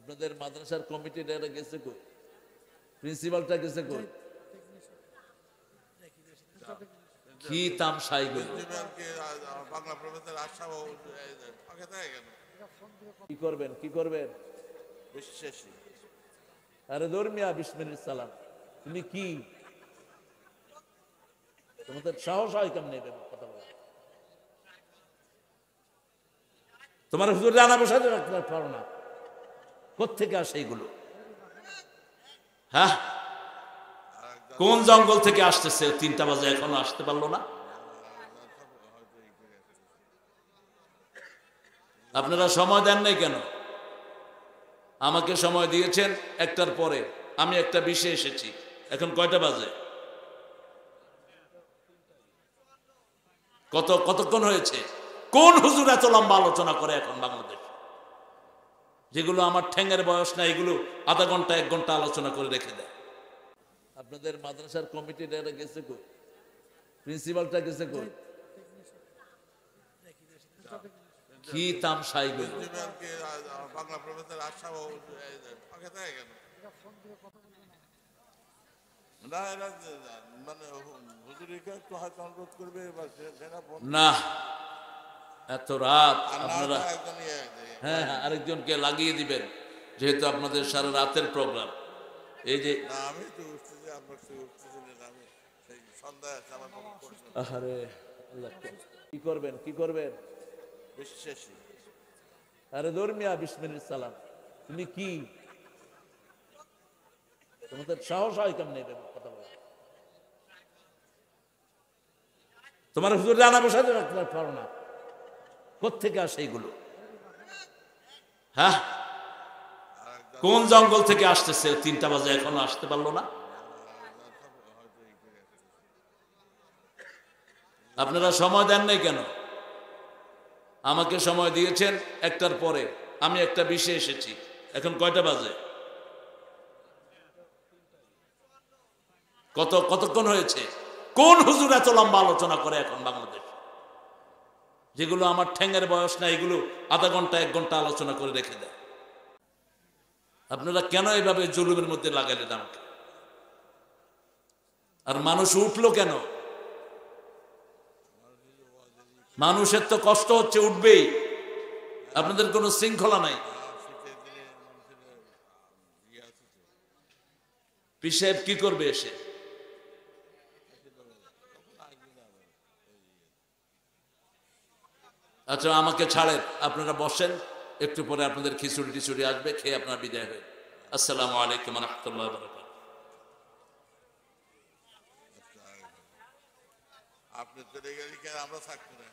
আপনাদের মাদ্রাসার কমিটিটা গেছে কই? প্রিন্সিপালটা গেছে কই? কি তামসাই গুলো! কি করবেন কি করবেন? আরে ধর্মিয়া বিসমিল্লাহ সালাম। তুমি কি, তোমাদের সাহস হয় কেমন কথা বলা? তোমার হুজুর জানা বসাতে রাখতে পারো না, কোত্থেকে আসে এইগুলো? হ্যাঁ, কোন জঙ্গল থেকে আসতেছে? 3টা বাজে এখনো আসতে পারলো না। আপনারা সময় দেন নাই কেন? আমাকে সময় দিয়েছেন 1টার পরে, আমি 1টা 20-এ এসেছি। এখন কয়টা বাজে? কতক্ষণ হয়েছে? কোন হুজুর এত লম্বা আলোচনা করে এখন বাংলাদেশ? যেগুলো আমার ঠ্যাঙের বয়স না, এগুলো আধা ঘন্টা 1 ঘন্টা আলোচনা করে রেখে দেয়। আপনাদের মাদ্রাসার কমিটিটা গেছে কই? প্রিন্সিপালটা গেছে কই? কি তামসাই গুলো! না, এত রাত আপনারা, হ্যাঁ হ্যাঁ, আরেকজনকে লাগিয়ে দিবেন, যেহেতু আপনাদের সারা রাতের প্রোগ্রাম। এই যে আরে আল্লাহ, কি করবেন কি করবেন? আরে ধর্মিয়া বিসমিল্লাহ সালাম। তুমি কি, তোমাদের সাহস হয় কেমন কথা বলা? তোমার হুজুর জানা বসাতে রাখতে পারো না, কোত্থেকে আসে এইগুলো? হ্যাঁ, কোন জঙ্গল থেকে আসতেছে? 3টা বাজে এখনো আসতে পারলো না। আপনারা সময় দেন নাই কেন? আমাকে সময় দিয়েছেন 1টার পরে, আমি 1টা 20-এ এসেছি। এখন কয়টা বাজে? কতক্ষণ হয়েছে? কোন হুজুর এত লম্বা আলোচনা করে এখন বাংলাদেশ? যেগুলো আমার ঠ্যাঙের বয়স না, এগুলো আধা ঘন্টা 1 ঘন্টা আলোচনা করে রেখে দেয়। আপনারা কেন এইভাবে জুলুমের মধ্যে লাগাইলেন আমাকে? আর মানুষ উঠলো কেন? মানুষের তো কষ্ট হচ্ছে, উঠবেই। আপনাদের কোনো শৃঙ্খলা নাই। পীর সাহেব কি করবে এসে? আচ্ছা, আমাকে ছাড়েন, আপনারা বসেন, একটু পরে আপনাদের খিচুড়ি টিচুড়ি আসবে, খেয়ে আপনারা বিদায় হয়ে। আসসালামু আলাইকুম ওয়া রাহমাতুল্লাহি ওয়া বারাকাতুহু। আপনি চলে গেলে আমরা থাকবো না।